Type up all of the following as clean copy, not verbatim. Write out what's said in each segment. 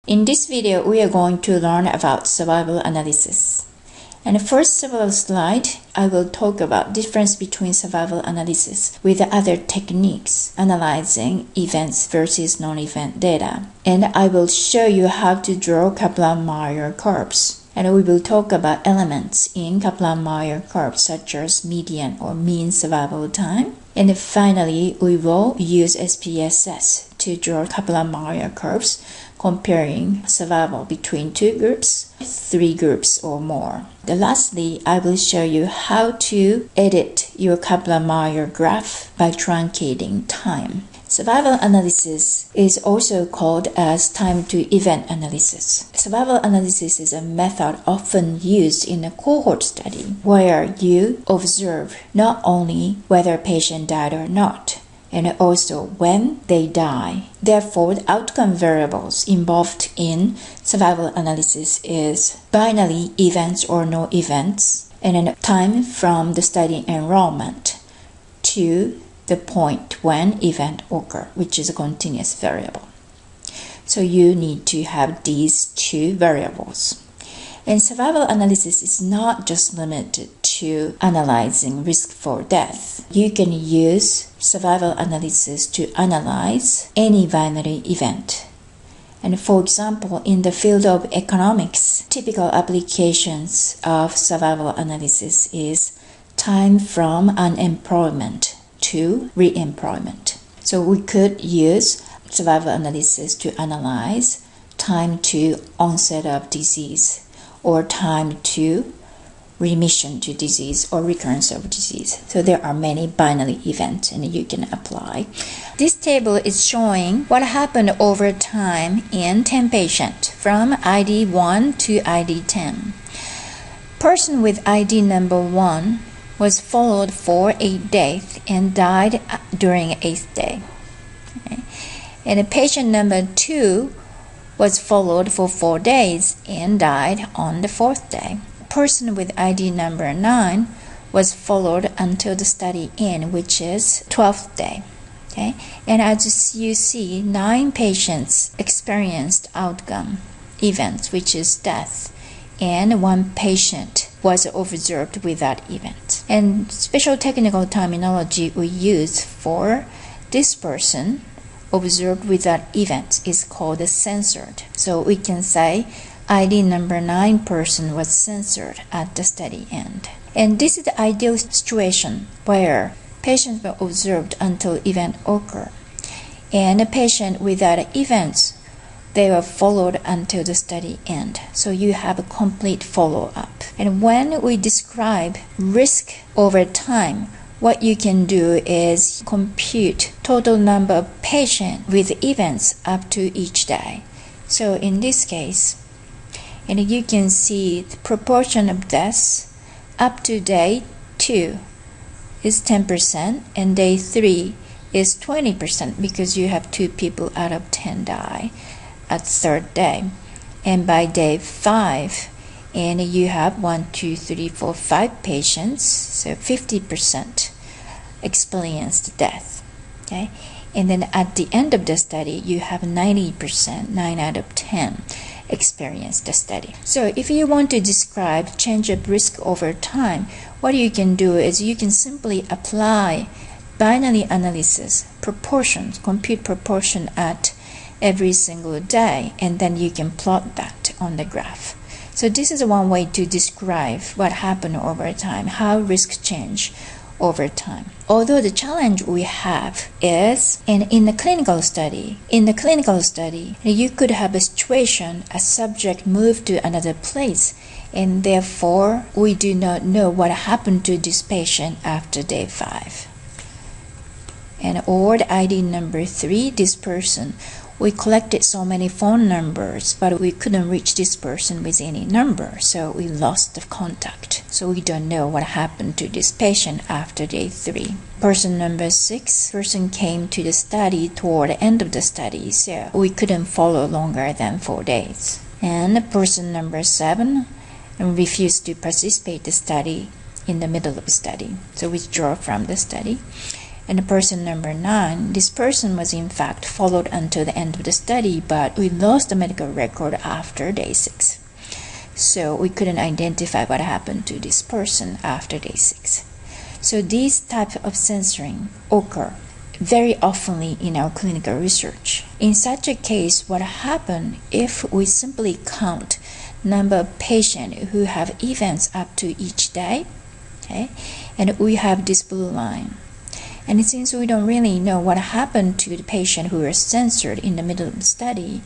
In this video, we are going to learn about survival analysis. In the first several slides, I will talk about difference between survival analysis with other techniques analyzing events versus non-event data. And I will show you how to draw Kaplan-Meier curves. And we will talk about elements in Kaplan-Meier curves such as median or mean survival time. And finally, we will use SPSS to draw Kaplan-Meier curves comparing survival between 2 groups, 3 groups or more. And lastly, I will show you how to edit your Kaplan-Meier graph by truncating time. Survival analysis is also called as time-to-event analysis. Survival analysis is a method often used in a cohort study where you observe not only whether a patient died or not, and also when they die. Therefore, the outcome variables involved in survival analysis is binary events or no events, and then time from the study enrollment to the point when event occur, which is a continuous variable. So you need to have these 2 variables. And survival analysis is not just limited to analyzing risk for death. You can use survival analysis to analyze any binary event. And for example, in the field of economics, typical applications of survival analysis is time from unemployment to re-employment. So we could use survival analysis to analyze time to onset of disease, or time to remission to disease or recurrence of disease. So there are many binary events and you can apply. This table is showing what happened over time in 10 patients from ID 1 to ID 10. Person with ID number 1 was followed for 8 days and died during 8th day. Okay. And patient number 2 was followed for 4 days and died on the 4th day. Person with ID number 9 was followed until the study end, which is 12th day. Okay? And as you see, 9 patients experienced outcome events, which is death, and 1 patient was observed without event. And special technical terminology we use for this person observed without events is called censored. So we can say ID number 9 person was censored at the study end. And this is the ideal situation where patients were observed until event occur. And a patient without events, they were followed until the study end. So you have a complete follow-up. And when we describe risk over time, what you can do is compute total number of patients with events up to each day. So in this case, and you can see the proportion of deaths up to day 2 is 10% and day 3 is 20% because you have 2 people out of 10 die at 3rd day. And by day 5, and you have 1, 2, 3, 4, 5 patients, so 50% experienced death. Okay? And then at the end of the study, you have 90%, 9 out of 10 experienced the study. So if you want to describe change of risk over time, what you can do is you can simply apply binary analysis, proportions, compute proportion at every single day, and then you can plot that on the graph. So this is one way to describe what happened over time, how risk change over time. Although the challenge we have is in the clinical study, you could have a situation a subject moved to another place, and therefore we do not know what happened to this patient after day 5. And or the ID number 3, this person, we collected so many phone numbers, but we couldn't reach this person with any number, so we lost the contact. So we don't know what happened to this patient after day 3. Person number 6, person came to the study toward the end of the study, so we couldn't follow longer than 4 days. And person number 7 refused to participate in the study in the middle of the study, so withdraw from the study. And person number 9, this person was in fact followed until the end of the study, but we lost the medical record after day 6. So we couldn't identify what happened to this person after day 6. So these types of censoring occur very oftenly in our clinical research. In such a case, what happens if we simply count number of patients who have events up to each day, okay, and we have this blue line. And since we don't really know what happened to the patient who were censored in the middle of the study,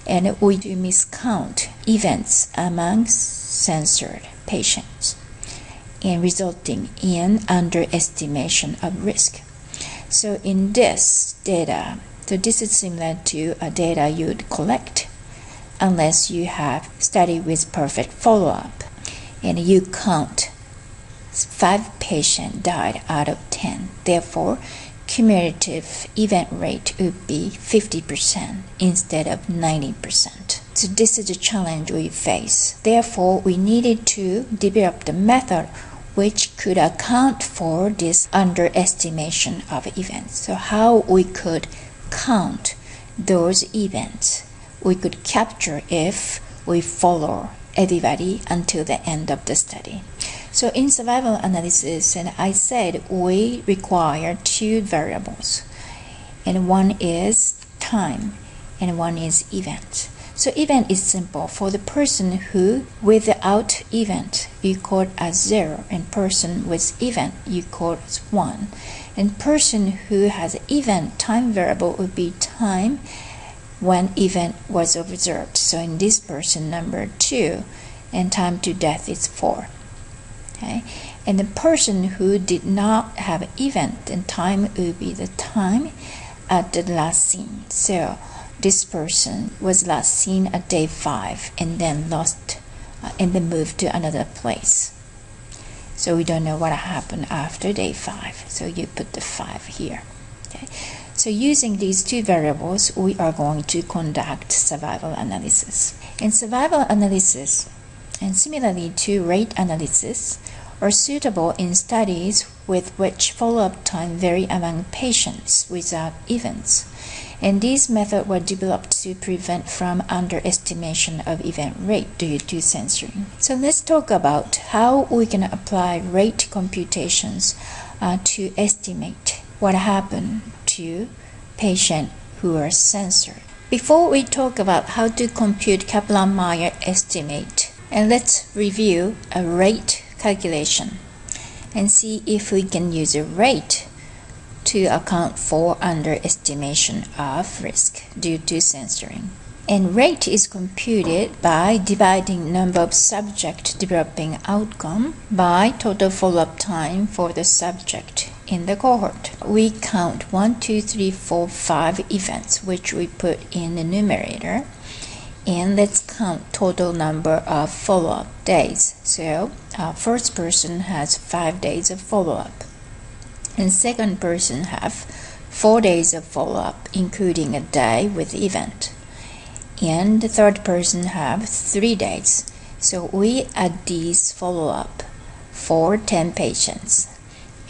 and we do miscount events among censored patients, and resulting in underestimation of risk. So in this data, so this is similar to a data you'd collect unless you have study with perfect follow-up, and you count 5 patients died out of 10. Therefore, cumulative event rate would be 50% instead of 90%. So this is the challenge we face. Therefore, we needed to develop the method which could account for this underestimation of events. So how we could count those events we could capture if we follow everybody until the end of the study. So in survival analysis, and I said we require 2 variables, and one is time and one is event. So event is simple. For the person who without event, you call it as 0, and person with event, you call it as 1. And person who has event, time variable would be time when event was observed. So in this person, number 2, and time to death is 4. Okay? And the person who did not have event, and time would be the time at the last seen. So this person was last seen at day 5 and then lost and then moved to another place. So we don't know what happened after day 5. So you put the 5 here. Okay? So using these 2 variables, we are going to conduct survival analysis. In survival analysis, and similarly to rate analysis, are suitable in studies with which follow-up time vary among patients without events. And these methods were developed to prevent from underestimation of event rate due to censoring. So let's talk about how we can apply rate computations to estimate what happened to patients who are censored. Before we talk about how to compute Kaplan-Meier estimate, and let's review a rate calculation and see if we can use a rate to account for underestimation of risk due to censoring. And rate is computed by dividing number of subjects developing outcome by total follow-up time for the subject in the cohort. We count 1, 2, 3, 4, 5 events, which we put in the numerator. And let's count total number of follow-up days. So first person has 5 days of follow-up, and second person have 4 days of follow-up, including a day with event, and the third person have 3 days. So we add these follow-up for 10 patients,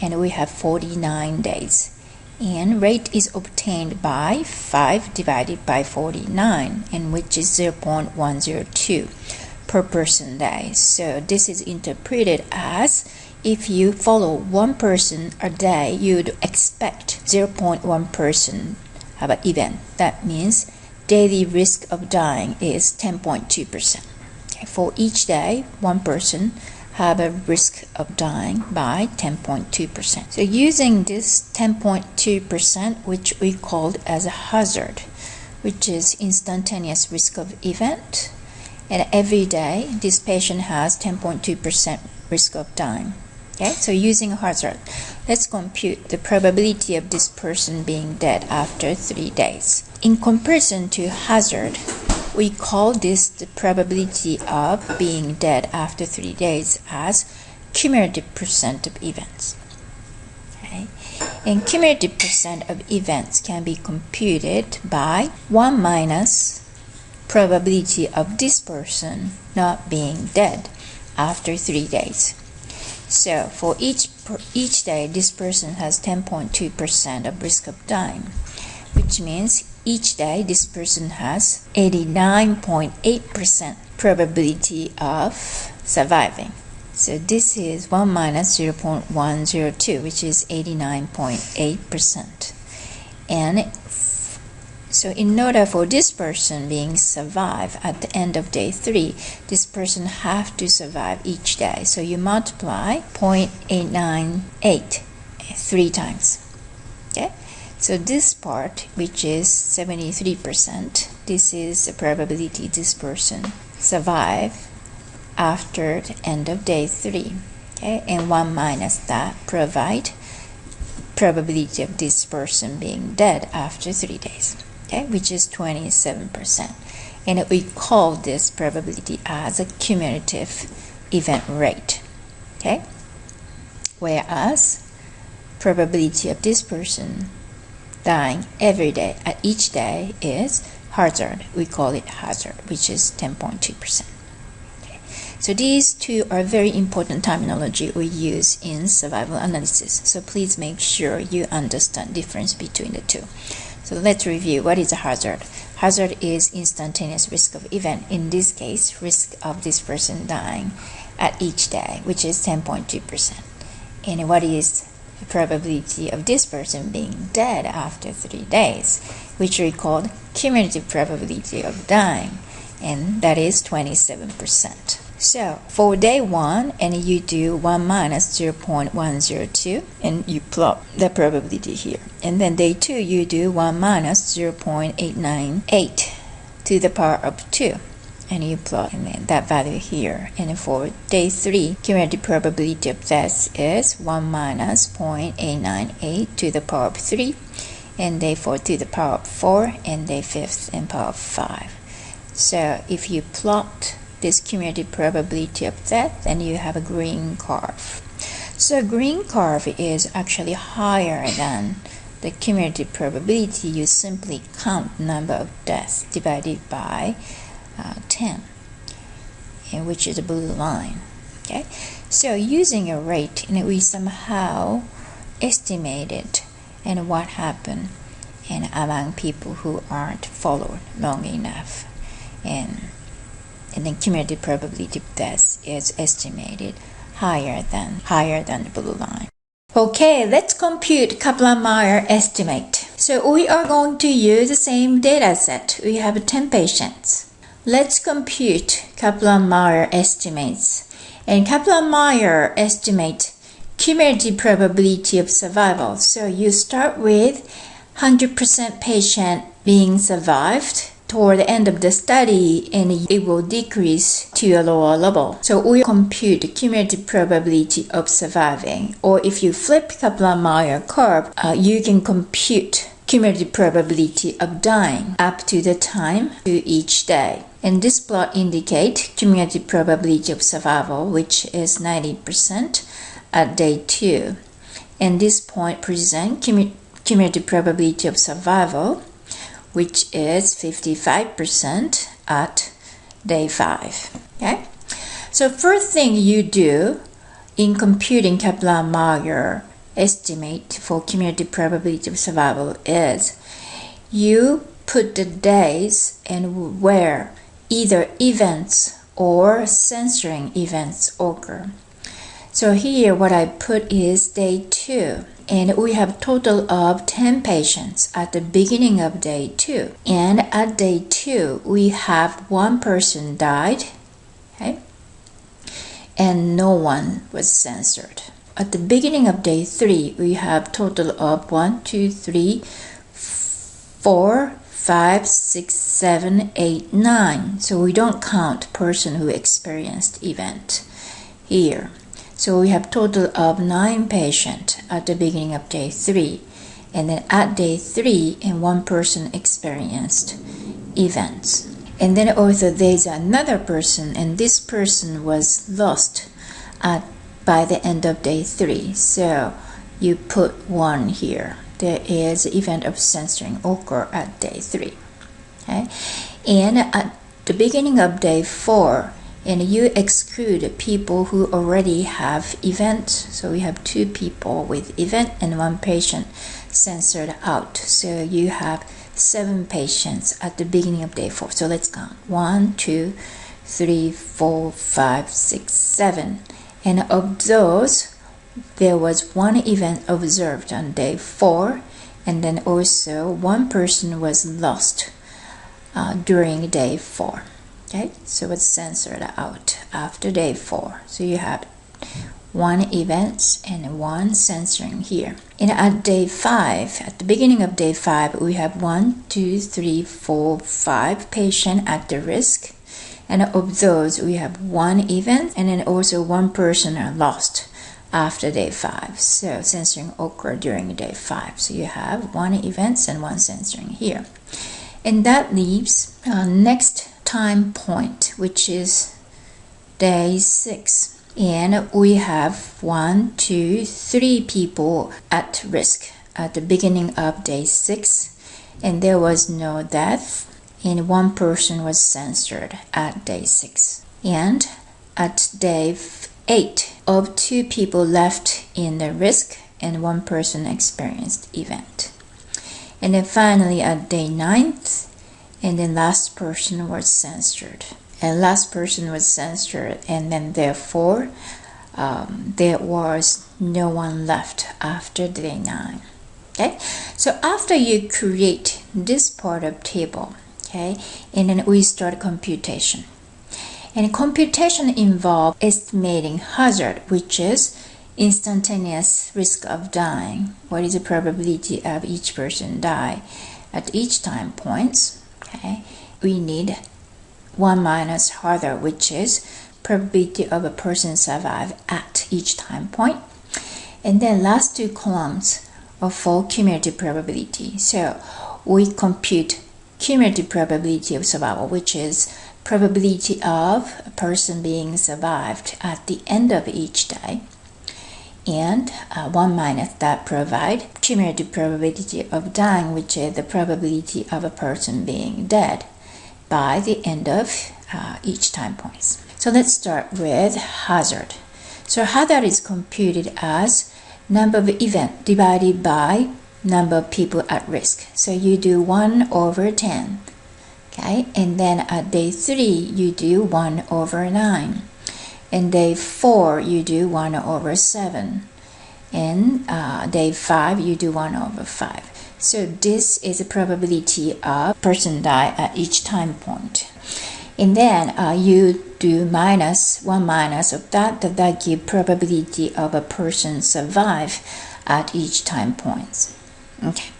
and we have 49 days. And rate is obtained by 5 divided by 49, and which is 0.102 per person day. So this is interpreted as if you follow 1 person a day, you'd expect 0.1 person have an event. That means daily risk of dying is 10.2%. Okay, for each day, 1 person have a risk of dying by 10.2%. So using this 10.2%, which we called as a hazard, which is instantaneous risk of event, and every day this patient has 10.2% risk of dying. Okay, so using hazard, let's compute the probability of this person being dead after 3 days. In comparison to hazard, we call this the probability of being dead after 3 days as cumulative percent of events. Okay. And cumulative percent of events can be computed by 1 minus probability of this person not being dead after 3 days. So for each day, this person has 10.2% of risk of dying, which means each day this person has 89.8% probability of surviving. So this is 1 minus 0.102, which is 89.8%. And so in order for this person being survive at the end of day 3, this person have to survive each day. So you multiply 0.898 3 times. Okay? So this part, which is 73%, this is the probability this person survive after the end of day 3. Okay? And 1 minus that provide probability of this person being dead after 3 days. Okay, which is 27%. And we call this probability as a cumulative event rate. Okay? Whereas probability of this person dying every day at each day is hazard. We call it hazard, which is 10.2%. Okay. So these two are very important terminology we use in survival analysis. So please make sure you understand the difference between the two. So let's review what is a hazard. Hazard is instantaneous risk of event. In this case, risk of this person dying at each day, which is 10.2%. And what is the probability of this person being dead after 3 days, which we call cumulative probability of dying, and that is 27%. So for day 1, and you do 1 minus 0.102, and you plot the probability here. And then day 2, you do 1 minus 0.898 to the power of 2, and you plot and then that value here. And for day 3, cumulative probability of death is 1 minus 0.898 to the power of 3, and day 4 to the power of 4, and day 5 and power of 5. So if you plot this cumulative probability of death, and you have a green curve. So green curve is actually higher than the cumulative probability. You simply count number of deaths divided by 10, and which is the blue line. Okay, so using a rate, and we somehow estimated and what happened and among people who aren't followed long enough, and then cumulative probability of death is estimated higher than the blue line. Okay, let's compute Kaplan-Meier estimate. So we are going to use the same data set. We have 10 patients. Let's compute Kaplan-Meier estimates. And Kaplan-Meier estimate cumulative probability of survival. So you start with 100% patient being survived toward the end of the study, and it will decrease to a lower level. So we compute the cumulative probability of surviving. Or if you flip Kaplan-Meier curve, you can compute cumulative probability of dying up to the time to each day. And this plot indicates cumulative probability of survival, which is 90% at day 2. And this point presents cumulative probability of survival, which is 55% at day 5. Okay? So first thing you do in computing Kaplan-Meier estimate for cumulative probability of survival is you put the days and where either events or censoring events occur. So here what I put is day 2. And we have a total of 10 patients at the beginning of day 2. And at day 2, we have 1 person died, okay? And no one was censored. At the beginning of day 3, we have total of 1, 2, 3, 4, 5, 6, 7, 8, 9. So we don't count person who experienced event here. So we have total of 9 patients at the beginning of day 3. And then at day 3, and 1 person experienced events. And then also there's another person, and this person was lost by the end of day 3. So you put 1 here. There is an event of censoring occur at day 3. Okay? And at the beginning of day 4, and you exclude people who already have event. So we have 2 people with event and 1 patient censored out. So you have 7 patients at the beginning of day 4. So let's count. 1, 2, 3, 4, 5, 6, 7. And of those, there was 1 event observed on day 4, and then also 1 person was lost during day 4. Okay, so it's censored out after day 4. So you have 1 event and 1 censoring here. And at day 5, at the beginning of day 5, we have 1, 2, 3, 4, 5 patients at the risk. And of those, we have 1 event and then also 1 person are lost after day 5. So censoring occurred during day 5. So you have 1 event and 1 censoring here. And that leaves next time point, which is day 6. And we have 1, 2, 3 people at risk at the beginning of day 6. And there was no death. And 1 person was censored at day 6. And at day 8, of 2 people left in the risk and 1 person experienced event. And then finally at day 9, and then last person was censored. And last person was censored, and then therefore there was no one left after day 9. Okay, so after you create this part of table, okay, and then we start computation. And computation involves estimating hazard, which is instantaneous risk of dying. What is the probability of each person die at each time points? Okay, we need 1 minus hazard, which is probability of a person survive at each time point. And then last 2 columns are for cumulative probability. So we compute cumulative probability of survival, which is probability of a person being survived at the end of each day, and 1 minus that provide cumulative probability of dying, which is the probability of a person being dead by the end of each time points. So let's start with hazard. So hazard is computed as number of event divided by number of people at risk. So you do 1 over 10. Okay, and then at day 3 you do 1 over 9. And day 4 you do 1 over 7. And day 5 you do 1 over 5. So this is the probability of person die at each time point. And then you do minus 1 minus of that give probability of a person survive at each time points. Okay,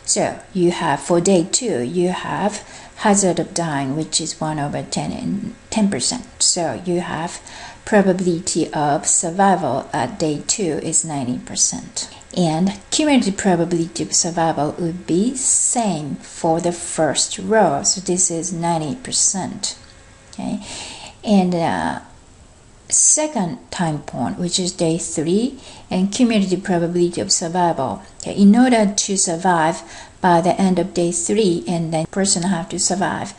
so you have for day 2 you have hazard of dying, which is 1 over 10 and 10%. So you have probability of survival at day 2 is 90%. And cumulative probability of survival would be same for the first row. So this is 90%. Okay, and second time point, which is day 3, and cumulative probability of survival. Okay, in order to survive by the end of day 3, and then person have to survive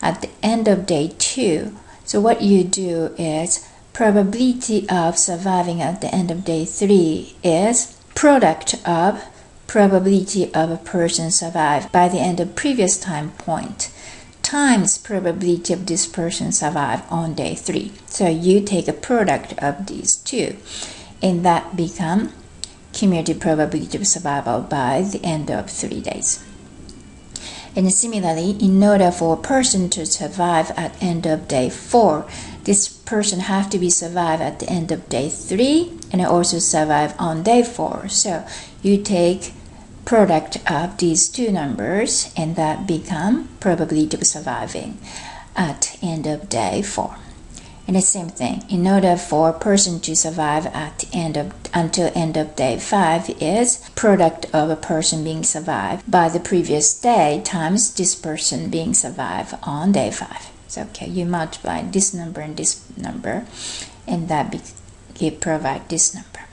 at the end of day 2. So what you do is probability of surviving at the end of day 3 is product of probability of a person survive by the end of previous time point times probability of this person survive on day 3. So you take a product of these two, and that become cumulative probability of survival by the end of 3 days. And similarly, in order for a person to survive at end of day 4, this person have to be survive at the end of day 3 and also survive on day 4. So you take product of these two numbers, and that become probability of surviving at end of day 4. And the same thing, in order for a person to survive at the end of until end of day 5 is product of a person being survived by the previous day times this person being survived on day 5. So okay, you multiply this number and this number, and that provide this number.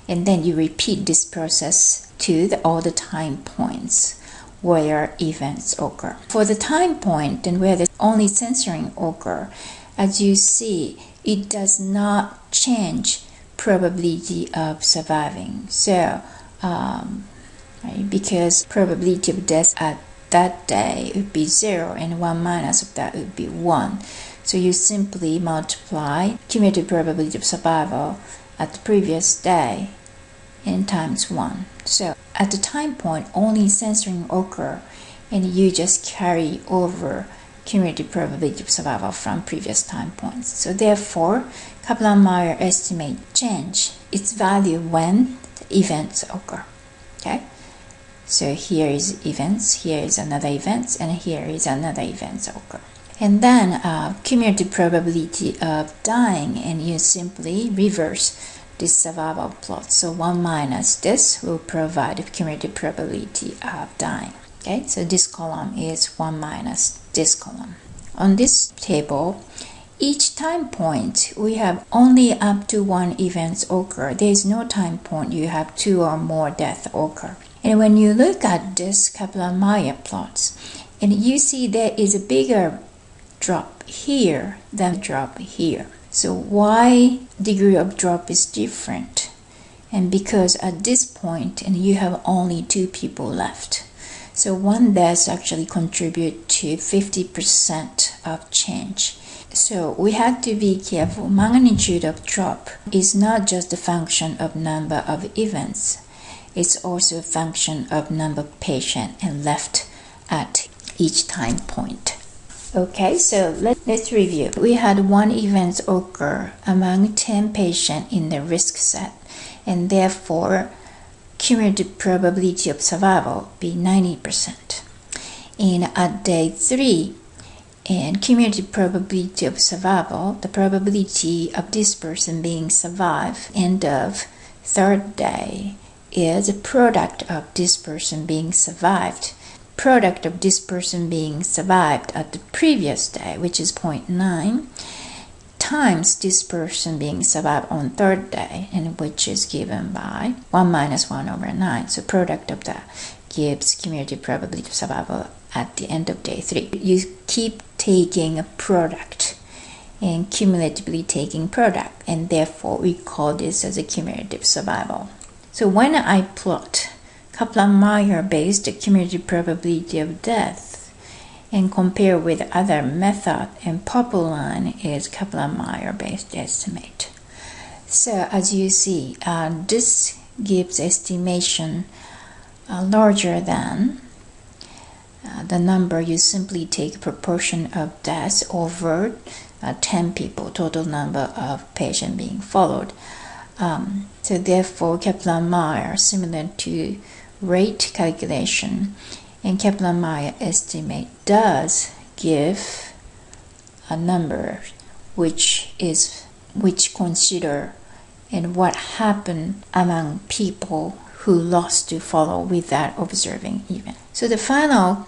And then you repeat this process to all the time points where events occur. For the time point and where the only censoring occur, as you see, it does not change probability of surviving. So, right, because probability of death at that day would be 0, and 1 minus of that would be 1. So you simply multiply cumulative probability of survival at the previous day and times 1. So at the time point, only censoring occur, and you just carry over cumulative probability of survival from previous time points. So therefore, Kaplan-Meier estimate change its value when the events occur. Okay? So here is events, here is another event, and here is another event occur. And then cumulative probability of dying, and you simply reverse this survival plot. So 1 minus this will provide cumulative probability of dying. Okay, so this column is 1 minus this column. On this table, each time point we have only up to 1 event occur. There is no time point you have 2 or more deaths occur. And when you look at this Kaplan-Meier plots, and you see there is a bigger drop here than drop here. So why degree of drop is different? And because at this point, and you have only 2 people left. So one death actually contribute to 50% of change. So we have to be careful. Magnitude of drop is not just a function of number of events. It's also a function of number of patients and left at each time point. Okay, so let's review. We had 1 event occur among 10 patients in the risk set, and therefore cumulative probability of survival be 90%. And at day 3, and cumulative probability of survival, the probability of this person being survived end of 3rd day is a product of this person being survived. Product of this person being survived at the previous day, which is 0.9, times this person being survived on 3rd day, and which is given by 1 minus 1 over 9. So product of that gives cumulative probability of survival at the end of day 3. You keep taking a product and cumulatively taking product, and therefore we call this as a cumulative survival. So when I plot Kaplan-Meier based cumulative probability of death and compare with other method, and purple line is Kaplan-Meier based estimate. So as you see, this gives estimation larger than the number. You simply take proportion of deaths over 10 people, total number of patients being followed. So therefore Kaplan-Meier, similar to rate calculation, and Kaplan-Meier estimate does give a number which consider and what happened among people who lost to follow without observing event. So the final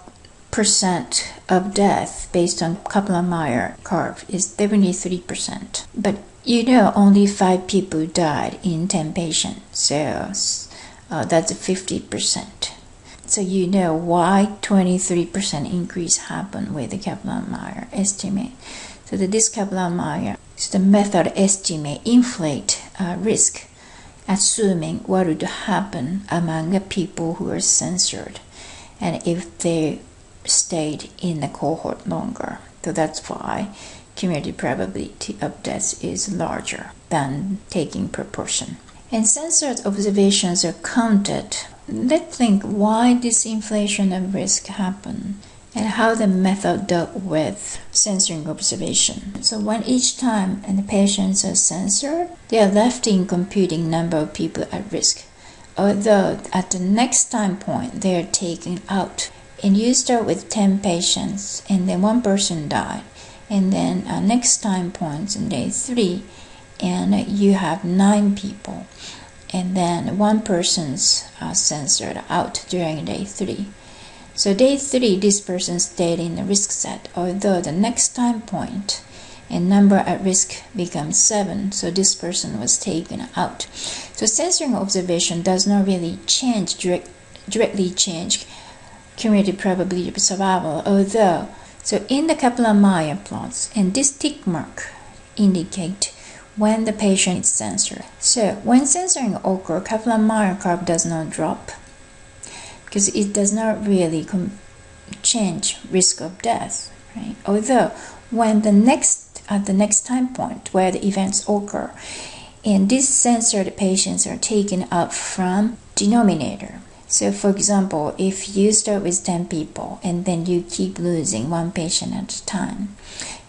percent of death based on Kaplan-Meier curve is 73%. But you know only 5 people died in 10 patients, so that's 50%. So you know why 23% increase happened with the Kaplan-Meier estimate. So this Kaplan-Meier, so the method estimate inflate risk, assuming what would happen among the people who are censored, and if they stayed in the cohort longer. So that's why cumulative probability of death is larger than taking proportion. And censored observations are counted. Let's think why this inflation of risk happened and how the method dealt with censoring observation. So when each time the patients are censored, they are left in computing number of people at risk. Although at the next time point they are taken out. And you start with 10 patients and then 1 person died. And then next time points in day 3, and you have 9 people, and then 1 person's censored out during day 3. So day 3, this person stayed in the risk set, although the next time point and number at risk becomes 7, so this person was taken out. So censoring observation does not really directly change cumulative probability of survival, although So in the Kaplan-Meier plots, and this tick mark indicate when the patient is censored. So when censoring occurs, Kaplan-Meier curve does not drop because it does not really change risk of death, right? Although when at the next time point where the events occur, and these censored patients are taken up from denominator. So for example, if you start with 10 people and then you keep losing one patient at a time,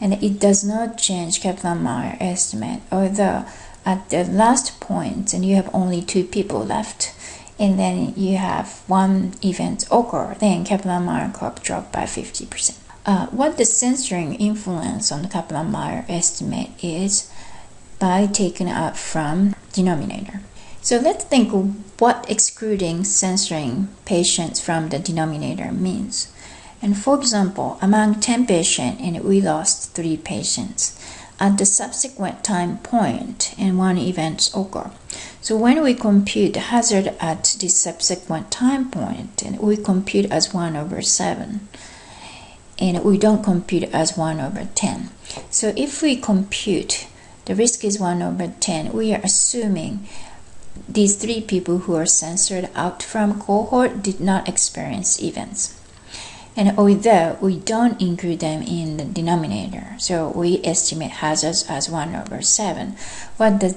and it does not change Kaplan-Meier estimate, although at the last point and you have only 2 people left, and then you have one event occur, then Kaplan-Meier curve drop by 50%. What the censoring influence on the Kaplan-Meier estimate is by taking up from denominator. So let's think what excluding censoring patients from the denominator means. And for example, among 10 patients, and we lost 3 patients at the subsequent time point, and one event occur. So when we compute the hazard at the subsequent time point, and we compute as 1/7, and we don't compute as 1/10. So if we compute the risk is 1/10, we are assuming these 3 people who are censored out from cohort did not experience events. And although we don't include them in the denominator, so we estimate hazards as 1/7. What does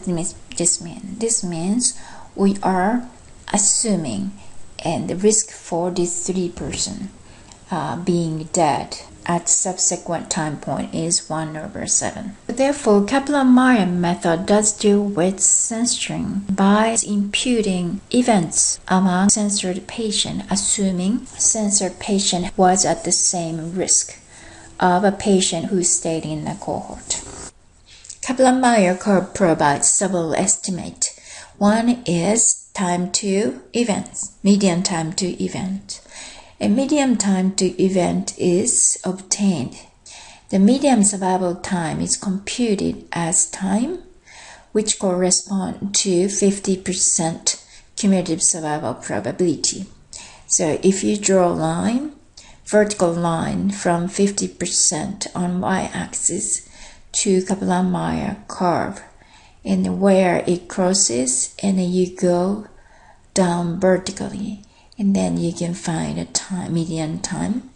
this mean? This means we are assuming and the risk for these 3 persons being dead at subsequent time point is 1/7. Therefore, Kaplan-Meier method does deal with censoring by imputing events among censored patient, assuming censored patient was at the same risk of a patient who stayed in the cohort. Kaplan-Meier curve provides several estimates. One is time to events, median time to event. A median time to event is obtained. The median survival time is computed as time, which corresponds to 50% cumulative survival probability. So if you draw a line, vertical line from 50% on y-axis to Kaplan-Meier curve, and where it crosses, and you go down vertically, and then you can find a median time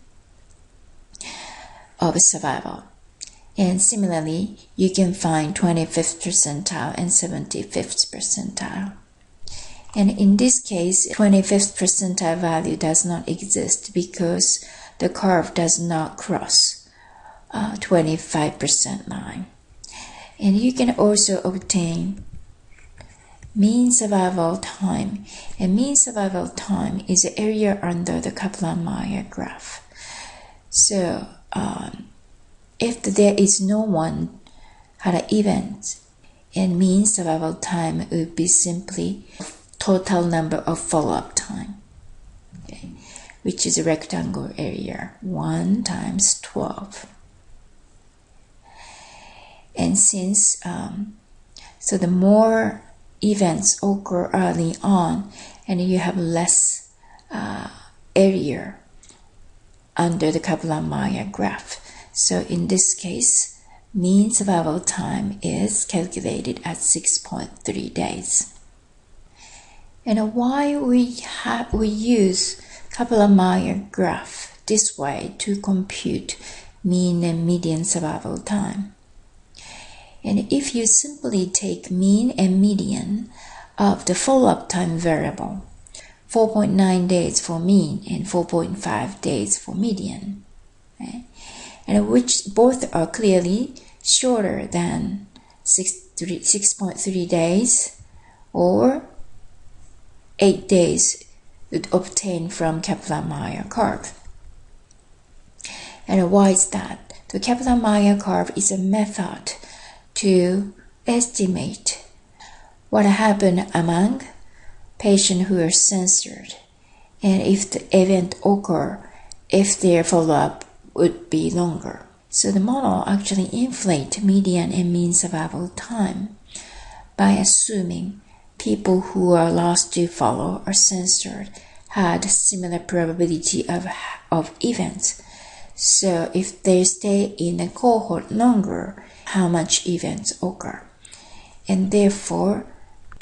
of survival. And similarly, you can find 25th percentile and 75th percentile. And in this case, 25th percentile value does not exist because the curve does not cross 25% line. And you can also obtain mean survival time, and mean survival time is the area under the Kaplan-Meier graph. So if there is no one had an event, and mean survival time would be simply total number of follow-up time, okay, which is a rectangle area, 1 times 12. And since so the more events occur early on, and you have less area under the Kaplan-Meier graph. So in this case, mean survival time is calculated at 6.3 days. And why we use Kaplan-Meier graph this way to compute mean and median survival time. And if you simply take mean and median of the follow-up time variable, 4.9 days for mean and 4.5 days for median, right? And which both are clearly shorter than 6.3 days or 8 days obtained from Kaplan-Meier curve. And why is that? The Kaplan-Meier curve is a method to estimate what happened among patients who are censored, and if the event occur, if their follow-up would be longer. So the model actually inflates median and mean survival time by assuming people who are lost to follow or censored had similar probability of events. So if they stay in a cohort longer, how much events occur. And therefore,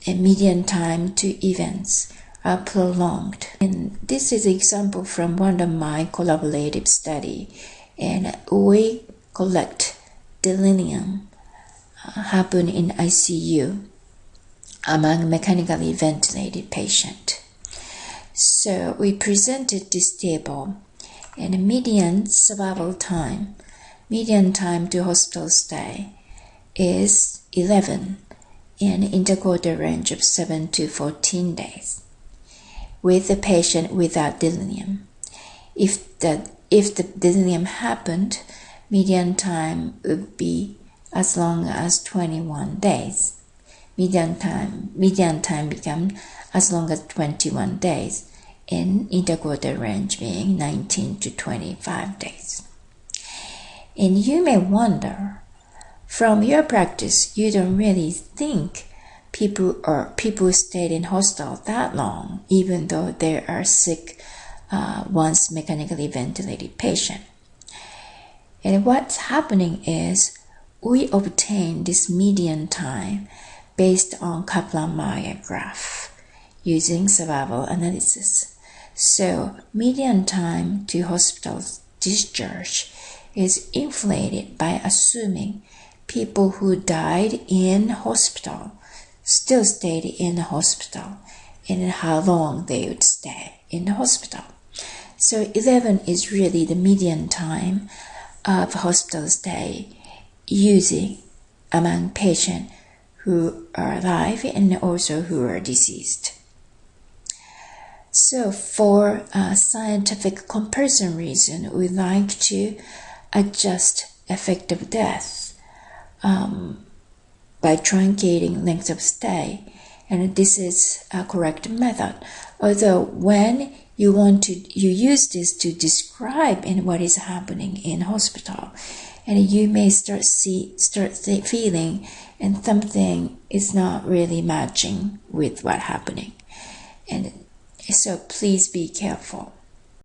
a median time to events are prolonged. And this is an example from one of my collaborative study. And we collect delirium happen in ICU among mechanically ventilated patients. So we presented this table, and the median survival time, median time to hospital stay is 11, and interquarter range of 7 to 14 days, with the patient without delirium. If the delirium happened, median time would be as long as 21 days. Median time becomes as long as 21 days, and interquarter range being 19 to 25 days. And you may wonder, from your practice, you don't really think people stayed in hospital that long, even though they are sick once mechanically ventilated patient. And what's happening is we obtain this median time based on Kaplan-Meier graph using survival analysis. So median time to hospital discharge is inflated by assuming people who died in hospital still stayed in the hospital and how long they would stay in the hospital. So 11 is really the median time of hospital stay using among patients who are alive and also who are deceased. So for scientific comparison reason, we like to adjust effective death by truncating length of stay, and this is a correct method. Although when you use this to describe what is happening in hospital, and you may start feeling and something is not really matching with what's happening, and so please be careful.